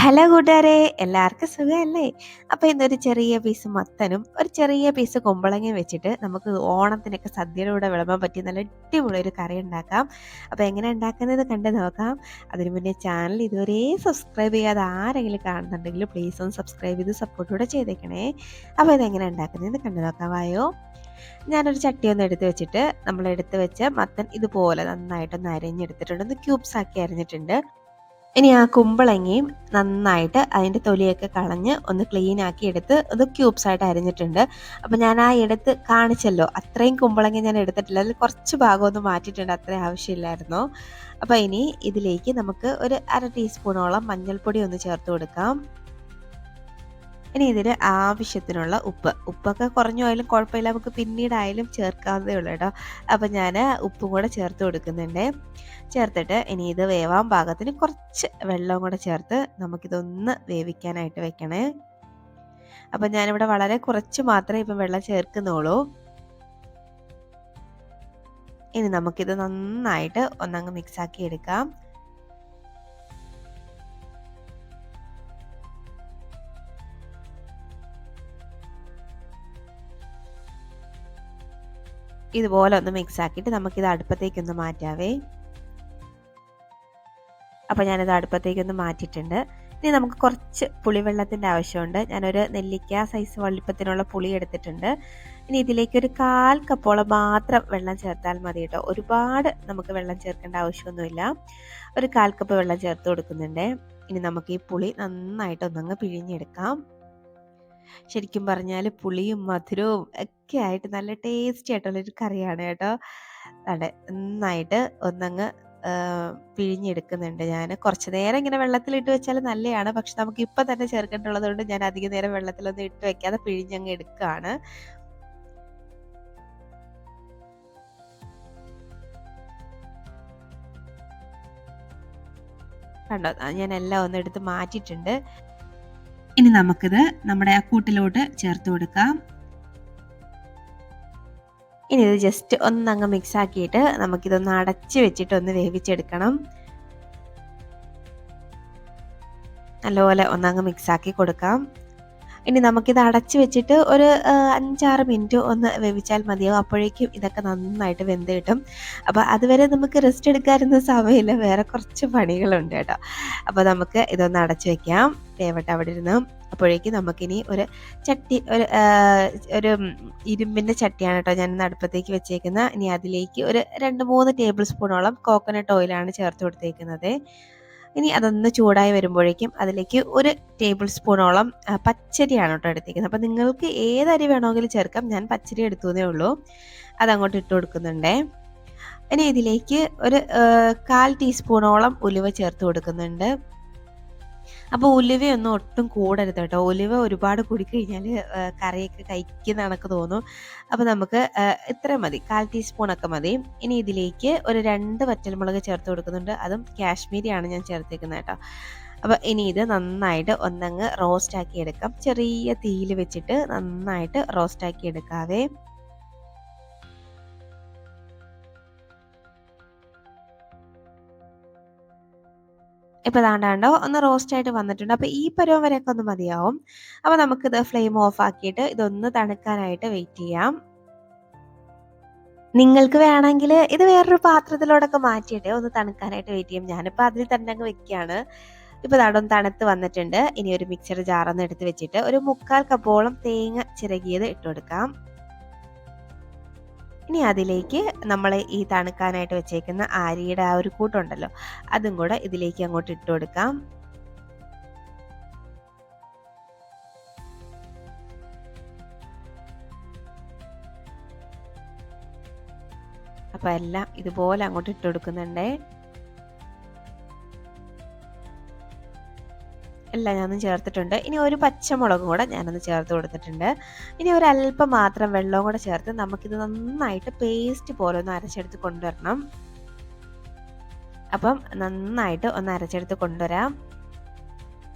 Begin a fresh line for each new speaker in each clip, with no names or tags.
Hello കൂട്ടുകാരെ, എല്ലാവർക്കും സുഖമല്ലേ? അപ്പോൾ ഇന്നൊരു ചെറിയ പീസ് മത്തനും ഒരു ചെറിയ പീസ് കുമ്പളങ്ങയും വെച്ചിട്ട് നമുക്ക് ഓണത്തിനൊക്കെ സദ്യയുടെ കൂടെ വിളമ്പാൻ പറ്റിയ നല്ല അടിപൊളി ഒരു കറി ഉണ്ടാക്കാം. അപ്പോൾ എങ്ങനെ ഉണ്ടാക്കുന്നത് കണ്ട് നോക്കാം. അതിനു മുന്നേ ചാനൽ ഇതുവരെ സബ്സ്ക്രൈബ് ചെയ്യാതെ ആരെങ്കിലും കാണുന്നുണ്ടെങ്കിൽ പ്ലീസ് ഒന്ന് സബ്സ്ക്രൈബ് ചെയ്ത് സപ്പോർട്ട് കൂടെ ചെയ്തേക്കണേ. അപ്പോൾ ഇതെങ്ങനെ ഉണ്ടാക്കുന്നതെന്ന് കണ്ടു നോക്കാമായോ? ഞാനൊരു ചട്ടി ഒന്ന് എടുത്ത് വെച്ചിട്ട് നമ്മൾ എടുത്ത് വെച്ച മത്തൻ ഇതുപോലെ നന്നായിട്ടൊന്ന് അരിഞ്ഞെടുത്തിട്ടുണ്ട്. ഒന്ന് ക്യൂബ്സ് ആക്കി അരിഞ്ഞിട്ടുണ്ട്. ഇനി ആ കുമ്പളങ്ങയും നന്നായിട്ട് അതിൻ്റെ തൊലിയൊക്കെ കളഞ്ഞ് ഒന്ന് ക്ലീൻ ആക്കി എടുത്ത് അത് ക്യൂബ്സ് ആയിട്ട് അരിഞ്ഞിട്ടുണ്ട്. അപ്പോൾ ഞാൻ ആ എടുത്ത് കാണിച്ചല്ലോ, അത്രയും കുമ്പളങ്ങ ഞാൻ എടുത്തിട്ടില്ല. അതിൽ കുറച്ച് ഭാഗം ഒന്ന് മാറ്റിയിട്ടുണ്ട്, അത്രയും ആവശ്യമില്ലായിരുന്നു. അപ്പോൾ ഇനി ഇതിലേക്ക് നമുക്ക് ഒരു 1/2 ടീസ്പൂണോളം മഞ്ഞൾപ്പൊടി ഒന്ന് ചേർത്ത് കൊടുക്കാം. ഇനി ഇതിൽ ആവശ്യത്തിനുള്ള ഉപ്പൊക്കെ കുറഞ്ഞു പോയാലും കുഴപ്പമില്ല, നമുക്ക് പിന്നീടായാലും ചേർക്കാവുന്നതേ ഉള്ളൂ കേട്ടോ. അപ്പം ഞാൻ ഉപ്പും കൂടെ ചേർത്ത് കൊടുക്കുന്നുണ്ട്. ചേർത്തിട്ട് ഇനി ഇത് വേവാൻ പാകത്തിന് കുറച്ച് വെള്ളവും കൂടെ ചേർത്ത് നമുക്കിതൊന്ന് വേവിക്കാനായിട്ട് വെക്കണേ. അപ്പം ഞാനിവിടെ വളരെ കുറച്ച് മാത്രമേ ഇപ്പം വെള്ളം ചേർക്കുന്നുള്ളൂ. ഇനി നമുക്കിത് നന്നായിട്ട് ഒന്നങ്ങ് മിക്സാക്കി എടുക്കാം. ഇതുപോലെ ഒന്ന് മിക്സ് ആക്കിയിട്ട് നമുക്കിത് അടുപ്പത്തേക്കൊന്ന് മാറ്റാവേ. അപ്പോൾ ഞാനിത് അടുപ്പത്തേക്കൊന്ന് മാറ്റിയിട്ടുണ്ട്. ഇനി നമുക്ക് കുറച്ച് പുളിവെള്ളത്തിൻ്റെ ആവശ്യമുണ്ട്. ഞാനൊരു നെല്ലിക്ക സൈസ് വലിപ്പത്തിനുള്ള പുളി എടുത്തിട്ടുണ്ട്. ഇനി ഇതിലേക്ക് ഒരു 1/4 കപ്പോളം മാത്രം വെള്ളം ചേർത്താൽ മതി കേട്ടോ. ഒരുപാട് നമുക്ക് വെള്ളം ചേർക്കേണ്ട ആവശ്യമൊന്നുമില്ല. ഒരു 1/4 കപ്പ് വെള്ളം ചേർത്ത് കൊടുക്കുന്നുണ്ട്. ഇനി നമുക്ക് ഈ പുളി നന്നായിട്ട് ഒന്നങ്ങ് പിഴിഞ്ഞെടുക്കാം. ശരിക്കും പറഞ്ഞാൽ പുളിയും മധുരവും ഒക്കെ ആയിട്ട് നല്ല ടേസ്റ്റി ആയിട്ടുള്ളൊരു കറിയാണ് കേട്ടോ. അതെ, നന്നായിട്ട് ഒന്നങ്ങ് പിഴിഞ്ഞെടുക്കുന്നുണ്ട് ഞാൻ. കുറച്ച് നേരം ഇങ്ങനെ വെള്ളത്തിലിട്ട് വെച്ചാൽ നല്ലതാണ്. പക്ഷെ നമുക്ക് ഇപ്പം തന്നെ ചേർക്കേണ്ടതുള്ളത് കൊണ്ട് ഞാൻ അധികം നേരം വെള്ളത്തിലൊന്നും ഇട്ട് വെക്കാതെ പിഴിഞ്ഞങ്ങ് എടുക്കുകയാണ്. കണ്ടോ, ഞാൻ എല്ലാം ഒന്ന് എടുത്ത് മാറ്റിയിട്ടുണ്ട്. ഇനി നമുക്കിത് നമ്മുടെ ആ കൂട്ടിലോട്ട് ചേർത്ത് കൊടുക്കാം. ഇനി ഇത് ജസ്റ്റ് ഒന്നങ്ങ് മിക്സ് ആക്കിയിട്ട് നമുക്കിതൊന്ന് അടച്ച് വെച്ചിട്ട് ഒന്ന് വേവിച്ചെടുക്കണം. നല്ലപോലെ ഒന്നങ്ങ് മിക്സ് ആക്കി കൊടുക്കാം. ഇനി നമുക്കിത് അടച്ച് വെച്ചിട്ട് ഒരു 5-6 മിനിറ്റ് ഒന്ന് വേവിച്ചാൽ മതിയാവും. അപ്പോഴേക്കും ഇതൊക്കെ നന്നായിട്ട് വെന്ത് കിട്ടും. അപ്പോൾ അതുവരെ നമുക്ക് റെസ്റ്റ് എടുക്കാനൊന്നും സമയമില്ല, വേറെ കുറച്ച് പണികളുണ്ട് കേട്ടോ. അപ്പോൾ നമുക്ക് ഇതൊന്ന് അടച്ച് വെക്കാം, വേവട്ടെ അവിടെ ഇരുന്ന്. അപ്പോഴേക്കും നമുക്കിനി ഒരു ചട്ടി, ഒരു ഇരുമ്പിൻ്റെ ചട്ടിയാണ് കേട്ടോ ഞാൻ ഇന്ന് അടുപ്പത്തേക്ക് വെച്ചേക്കുന്നത്. ഇനി അതിലേക്ക് ഒരു 2-3 ടേബിൾ സ്പൂണോളം കോക്കനട്ട് ഓയിലാണ് ചേർത്ത് കൊടുത്തേക്കുന്നത്. ഇനി അതൊന്ന് ചൂടായി വരുമ്പോഴേക്കും അതിലേക്ക് ഒരു ടേബിൾ സ്പൂണോളം പച്ചരിയാണ് കേട്ടോ എടുത്തേക്കുന്നത്. അപ്പോൾ നിങ്ങൾക്ക് ഏതരി വേണമെങ്കിലും ചേർക്കാം, ഞാൻ പച്ചരി എടുത്തതേ ഉള്ളൂ. അതങ്ങോട്ട് ഇട്ട് കൊടുക്കുന്നുണ്ടേ. ഇനി ഇതിലേക്ക് ഒരു 1/4 ടീസ്പൂണോളം ഉലുവ ചേർത്ത് കൊടുക്കുന്നുണ്ട്. അപ്പോൾ ഉലുവയൊന്നും ഒട്ടും കൂടരുത് കേട്ടോ. ഉലുവ ഒരുപാട് കൂടിക്കഴിഞ്ഞാൽ കറിയൊക്കെ കഴിക്കുന്ന കണക്ക് തോന്നും. അപ്പോൾ നമുക്ക് ഇത്രയും മതി, 1/4 ടീസ്പൂണൊക്കെ മതി. ഇനി ഇതിലേക്ക് ഒരു 2 വറ്റൽമുളക് ചേർത്ത് കൊടുക്കുന്നുണ്ട്. അതും കാശ്മീരിയാണ് ഞാൻ ചേർത്തേക്കുന്നത് കേട്ടോ. അപ്പോൾ ഇനി ഇത് നന്നായിട്ട് ഒന്നങ്ങ് റോസ്റ്റാക്കി എടുക്കാം. ചെറിയ തീയിൽ വെച്ചിട്ട് നന്നായിട്ട് റോസ്റ്റാക്കി എടുക്കാവേ. ഇപ്പോൾ ദാണ്ടാണ്ടോ ഒന്ന് റോസ്റ്റായിട്ട് വന്നിട്ടുണ്ട്. അപ്പോൾ ഈ പരുവം വരെയൊക്കെ ഒന്ന് മതിയാവും. അപ്പോൾ നമുക്കിത് ഫ്ലെയിം ഓഫ് ആക്കിയിട്ട് ഇതൊന്ന് തണുക്കാനായിട്ട് വെയിറ്റ് ചെയ്യാം. നിങ്ങൾക്ക് വേണമെങ്കിൽ ഇത് വേറൊരു പാത്രത്തിലോടൊക്കെ മാറ്റിയിട്ട് ഒന്ന് തണുക്കാനായിട്ട് വെയിറ്റ് ചെയ്യും. ഞാനിപ്പോൾ അതിൽ തന്നെ അങ്ങ് വെക്കുകയാണ്. ഇപ്പോൾ ദാണ്ടൊന്ന് തണുത്ത് വന്നിട്ടുണ്ട്. ഇനി ഒരു മിക്സർ ജാറൊന്ന് എടുത്ത് വെച്ചിട്ട് ഒരു 1/4 കപ്പോളം തേങ്ങ ചിരകിയത് ഇട്ട് കൊടുക്കാം. ഇനി അതിലേക്ക് നമ്മൾ ഈ തണുക്കാനായിട്ട് വെച്ചേക്കുന്ന അരിയുടെ ആ ഒരു കൂട്ടുണ്ടല്ലോ, അതും കൂടെ ഇതിലേക്ക് അങ്ങോട്ട് ഇട്ട് കൊടുക്കാം. അപ്പോൾ എല്ലാം ഇതുപോലെ അങ്ങോട്ട് ഇട്ട് കൊടുക്കുന്നുണ്ടേ. എല്ലാം ഞാനൊന്ന് ചേർത്തിട്ടുണ്ട്. ഇനി ഒരു പച്ചമുളകും കൂടെ ഞാനൊന്ന് ചേർത്ത് കൊടുത്തിട്ടുണ്ട്. ഇനി ഒരല്പം മാത്രം വെള്ളവും കൂടെ ചേർത്ത് നമുക്കിത് നന്നായിട്ട് പേസ്റ്റ് പോലെ ഒന്ന് അരച്ചെടുത്ത് കൊണ്ടുവരണം. അപ്പം നന്നായിട്ട് ഒന്ന് അരച്ചെടുത്ത് കൊണ്ടുവരാം.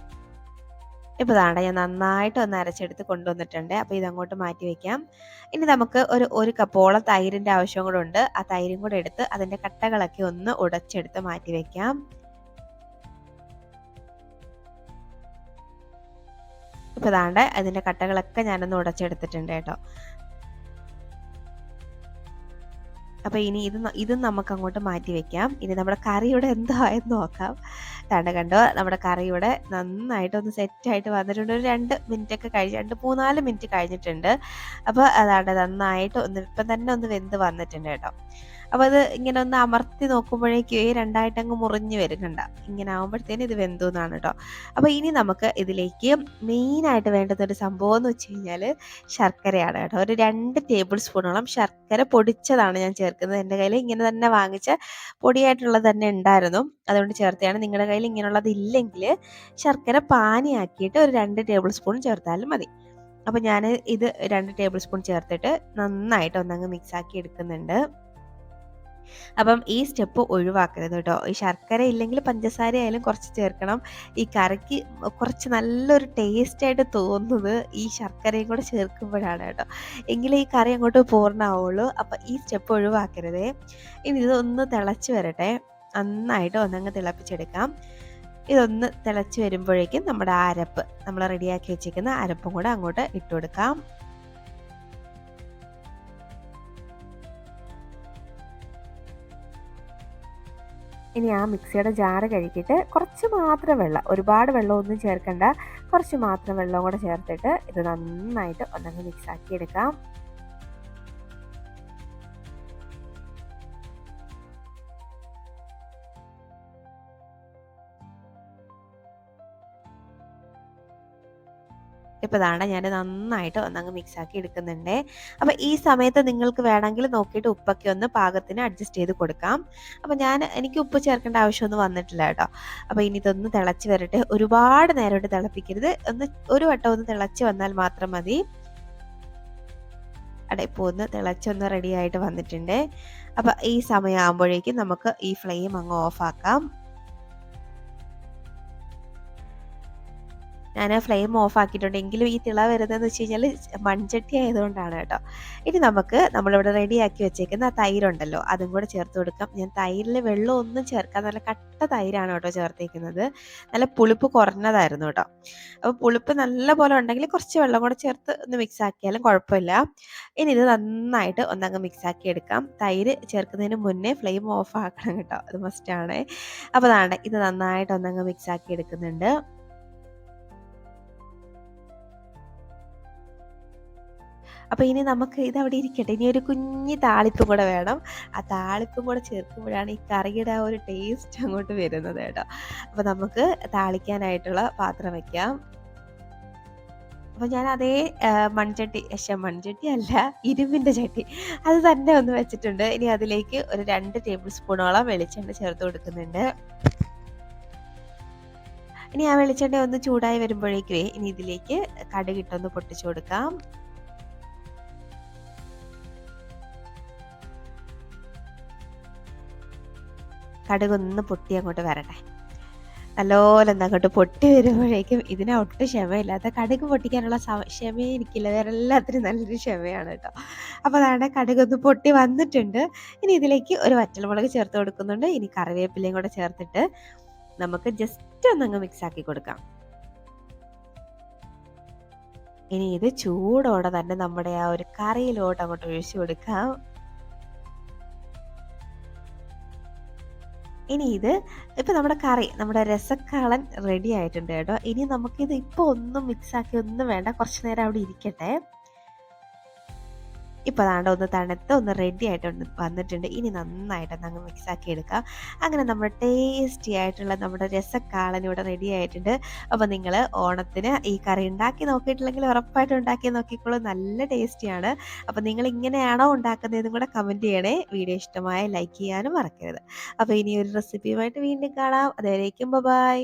ഇപ്പോൾ ദാണ്ട ഞാൻ നന്നായിട്ട് ഒന്ന് അരച്ചെടുത്ത് കൊണ്ടുവന്നിട്ടുണ്ട്. അപ്പോൾ ഇതങ്ങോട്ട് മാറ്റി വയ്ക്കാം. ഇനി നമുക്ക് ഒരു കപ്പോളം തൈരിൻ്റെ ആവശ്യം കൂടെ ഉണ്ട്. ആ തൈരും കൂടെ എടുത്ത് അതിൻ്റെ കട്ടകളൊക്കെ ഒന്ന് ഉടച്ചെടുത്ത് മാറ്റി വയ്ക്കാം. ഇപ്പോൾ ദാണ്ടെ അതിൻ്റെ കട്ടകളൊക്കെ ഞാനൊന്ന് ഉടച്ചെടുത്തിട്ടുണ്ട് കേട്ടോ. അപ്പോൾ ഇനി ഇതും നമുക്ക് അങ്ങോട്ട് മാറ്റി വെക്കാം. ഇനി നമ്മുടെ കറി ഇവിടെ എന്തോ ആയെന്ന് നോക്കാം. കണ്ടോ നമ്മുടെ കറി ഇവിടെ നന്നായിട്ടൊന്ന് സെറ്റായിട്ട് വന്നിട്ടുണ്ട്. ഒരു 2 മിനിറ്റൊക്കെ കഴിഞ്ഞ് 2-3-4 മിനിറ്റ് കഴിഞ്ഞിട്ടുണ്ട്. അപ്പോൾ അതാണ്ട് നന്നായിട്ട് ഇപ്പം തന്നെ ഒന്ന് വെന്ത് വന്നിട്ടുണ്ട് കേട്ടോ. അപ്പോൾ അത് ഇങ്ങനെ ഒന്ന് അമർത്തി നോക്കുമ്പോഴേക്കും രണ്ടായിട്ടങ്ങ് മുറിഞ്ഞ് വരും. കണ്ട ഇങ്ങനെ ആകുമ്പോഴത്തേനും ഇത് വെന്തു എന്നാണ് കേട്ടോ. അപ്പോൾ ഇനി നമുക്ക് ഇതിലേക്ക് മെയിനായിട്ട് വേണ്ടുന്ന ഒരു സംഭവം എന്ന് വെച്ച് കഴിഞ്ഞാൽ ശർക്കരയാണ് കേട്ടോ. ഒരു 2 ടേബിൾ സ്പൂണോളം ശർക്കര പൊടിച്ചതാണ് ഞാൻ ചേർക്കുന്നത്. എൻ്റെ കയ്യിൽ ഇങ്ങനെ തന്നെ വാങ്ങിച്ച പൊടിയായിട്ടുള്ളത് തന്നെ ഉണ്ടായിരുന്നു, അതുകൊണ്ട് ചേർത്തതാണ്. നിങ്ങളുടെ കയ്യിൽ ഇങ്ങനെയുള്ളത് ഇല്ലെങ്കിൽ ശർക്കര പാനിയാക്കിയിട്ട് ഒരു 2 ടേബിൾ സ്പൂൺ ചേർത്താലും മതി. അപ്പോൾ ഞാൻ ഇത് 2 ടേബിൾ സ്പൂൺ ചേർത്തിട്ട് നന്നായിട്ട് ഒന്നങ്ങ് മിക്സാക്കി എടുക്കുന്നുണ്ട്. അപ്പം ഈ സ്റ്റെപ്പ് ഒഴിവാക്കരുത് കേട്ടോ. ഈ ശർക്കര ഇല്ലെങ്കിൽ പഞ്ചസാര ആയാലും കുറച്ച് ചേർക്കണം. ഈ കറിക്ക് കുറച്ച് നല്ലൊരു ടേസ്റ്റായിട്ട് തോന്നുന്നത് ഈ ശർക്കരയും കൂടെ ചേർക്കുമ്പോഴാണ് കേട്ടോ. എങ്കിലേ ഈ കറി അങ്ങോട്ട് പൂർണ്ണമാവുള്ളൂ. അപ്പം ഈ സ്റ്റെപ്പ് ഒഴിവാക്കരുതേ. ഇനി ഇതൊന്ന് തിളച്ച് വരട്ടെ. നന്നായിട്ട് ഒന്നങ്ങ് തിളപ്പിച്ചെടുക്കാം. ഇതൊന്ന് തിളച്ച് വരുമ്പോഴേക്കും നമ്മുടെ അരപ്പ്, നമ്മൾ റെഡിയാക്കി വെച്ചിരിക്കുന്ന അരപ്പും കൂടെ അങ്ങോട്ട് ഇട്ട് കൊടുക്കാം. ഇനി ആ മിക്സിയുടെ ജാറ് കഴുകിയിട്ട് കുറച്ച് മാത്രം വെള്ളം, ഒരുപാട് വെള്ളമൊന്നും ചേർക്കണ്ട, കുറച്ച് മാത്രം വെള്ളം കൂടെ ചേർത്തിട്ട് ഇത് നന്നായിട്ട് ഒന്നങ്ങ് മിക്സാക്കി എടുക്കാം. ഇപ്പോൾ ഇതാണ് ഞാൻ നന്നായിട്ട് ഒന്നങ്ങ് മിക്സാക്കി എടുക്കുന്നുണ്ട്. അപ്പോൾ ഈ സമയത്ത് നിങ്ങൾക്ക് വേണമെങ്കിൽ നോക്കിയിട്ട് ഉപ്പൊക്കെ ഒന്ന് പാകത്തിന് അഡ്ജസ്റ്റ് ചെയ്ത് കൊടുക്കാം. അപ്പോൾ എനിക്ക് ഉപ്പ് ചേർക്കേണ്ട ആവശ്യമൊന്നും വന്നിട്ടില്ല കേട്ടോ. അപ്പോൾ ഇനി ഇതൊന്ന് തിളച്ച് വരട്ടെ. ഒരുപാട് നേരമായിട്ട് തിളപ്പിക്കരുത്, ഒരു വട്ടം ഒന്ന് തിളച്ച് വന്നാൽ മാത്രം മതി. ഇപ്പോൾ ഒന്ന് തിളച്ചൊന്ന് റെഡി ആയിട്ട് വന്നിട്ടുണ്ട്. അപ്പോൾ ഈ സമയമാകുമ്പോഴേക്കും നമുക്ക് ഈ ഫ്ലെയിം അങ്ങ് ഓഫാക്കാം. ഞാൻ ഫ്ലെയിം ഓഫ് ആക്കിയിട്ടുണ്ടെങ്കിലും ഈ തിള വരുന്നതെന്ന് വെച്ച് കഴിഞ്ഞാൽ മൺചട്ടി ആയതുകൊണ്ടാണ് കേട്ടോ. ഇനി നമുക്ക് നമ്മളിവിടെ റെഡിയാക്കി വെച്ചേക്കുന്ന ആ തൈരുണ്ടല്ലോ, അതും കൂടെ ചേർത്ത് കൊടുക്കാം. ഞാൻ തൈരിൽ വെള്ളം ഒന്നും ചേർക്കാൻ, നല്ല കട്ട തൈരാണ് കേട്ടോ ചേർത്തേക്കുന്നത്. നല്ല പുളിപ്പ് കുറഞ്ഞതായിരുന്നു കേട്ടോ. അപ്പോൾ പുളിപ്പ് നല്ല പോലെ ഉണ്ടെങ്കിൽ കുറച്ച് വെള്ളം കൂടെ ചേർത്ത് ഒന്ന് മിക്സ് ആക്കിയാലും കുഴപ്പമില്ല. ഇനി ഇത് നന്നായിട്ട് ഒന്നങ്ങ് മിക്സ് ആക്കി എടുക്കാം. തൈര് ചേർക്കുന്നതിന് മുന്നേ ഫ്ലെയിം ഓഫ് ആക്കണം കേട്ടോ, അത് മസ്റ്റാണ്. അപ്പോൾ അതാണ് ഇത് നന്നായിട്ട് ഒന്നങ്ങ് മിക്സ് ആക്കി എടുക്കുന്നുണ്ട്. അപ്പോൾ ഇനി നമുക്ക് ഇതവിടെ ഇരിക്കട്ടെ. ഇനി ഒരു കുഞ്ഞി താളിപ്പും കൂടെ വേണം. ആ താളിപ്പും കൂടെ ചേർക്കുമ്പോഴാണ് ഈ കറിയുടെ ആ ഒരു ടേസ്റ്റ് അങ്ങോട്ട് വരുന്നത് കേട്ടോ. അപ്പോൾ നമുക്ക് താളിക്കാനായിട്ടുള്ള പാത്രം വയ്ക്കാം. അപ്പോൾ ഞാൻ അതേ മൺചട്ടി അല്ല, ഇരുമ്പിൻ്റെ ചട്ടി, അത് തന്നെ ഒന്ന് വെച്ചിട്ടുണ്ട്. ഇനി അതിലേക്ക് ഒരു 2 ടേബിൾ സ്പൂണോളം വെളിച്ചെണ്ണ ചേർത്ത് കൊടുക്കുന്നുണ്ട്. ഇനി ആ വെളിച്ചെണ്ണ ഒന്ന് ചൂടായി വരുമ്പോഴേക്കുവേ ഇനി ഇതിലേക്ക് കടുകിട്ടൊന്ന് പൊട്ടിച്ചു കൊടുക്കാം. കടുകൊന്ന് പൊട്ടി അങ്ങോട്ട് വരട്ടെ. നല്ലപോലെ ഒന്ന് അങ്ങോട്ട് പൊട്ടി വരുമ്പോഴേക്കും ഇതിന് ഒട്ടും ക്ഷമയില്ലാത്ത, കടുക് പൊട്ടിക്കാനുള്ള ക്ഷമയെ എനിക്കില്ല, വേറെ എല്ലാത്തിനും നല്ലൊരു ക്ഷമയാണ് കേട്ടോ. അപ്പോൾ അതാണ് കടുകൊന്ന് പൊട്ടി വന്നിട്ടുണ്ട്. ഇനി ഇതിലേക്ക് ഒരു വറ്റൽമുളക് ചേർത്ത് കൊടുക്കുന്നുണ്ട്. ഇനി കറിവേപ്പിലയും കൂടെ ചേർത്തിട്ട് നമുക്ക് ജസ്റ്റ് ഒന്നങ്ങ് മിക്സ് ആക്കി കൊടുക്കാം. ഇനി ഇത് ചൂടോടെ തന്നെ നമ്മുടെ ആ ഒരു കറിയിലോട്ട് അങ്ങോട്ട് ഒഴിച്ചു കൊടുക്കാം. ഇനി ഇപ്പം നമ്മുടെ രസക്കാളൻ റെഡി ആയിട്ടുണ്ട് കേട്ടോ. ഇനി നമുക്കിത് ഇപ്പോൾ ഒന്നും മിക്സാക്കി ഒന്നും വേണ്ട, കുറച്ച് നേരം അവിടെ ഇരിക്കട്ടെ. ഇപ്പോൾ അതാണ്ട് ഒന്ന് തണുത്ത് ഒന്ന് റെഡി ആയിട്ട് വന്നിട്ടുണ്ട്. ഇനി നന്നായിട്ടൊന്ന് അങ്ങ് മിക്സാക്കി എടുക്കാം. അങ്ങനെ നമ്മുടെ ടേസ്റ്റി ആയിട്ടുള്ള നമ്മുടെ രസക്കാളൻ ഇവിടെ റെഡി ആയിട്ടുണ്ട്. അപ്പോൾ നിങ്ങൾ ഓണത്തിന് ഈ കറി ഉണ്ടാക്കി നോക്കിയിട്ടില്ലെങ്കിൽ ഉറപ്പായിട്ടും ഉണ്ടാക്കി നോക്കിക്കോളൂ, നല്ല ടേസ്റ്റിയാണ്. അപ്പോൾ നിങ്ങൾ ഇങ്ങനെയാണോ ഉണ്ടാക്കുന്നതെന്നും കൂടെ കമൻറ്റ് ചെയ്യണേ. വീഡിയോ ഇഷ്ടമായ ലൈക്ക് ചെയ്യാനും മറക്കരുത്. അപ്പോൾ ഇനി ഒരു റെസിപ്പിയുമായിട്ട് വീണ്ടും കാണാം. അതുവരേക്കും ബൈ.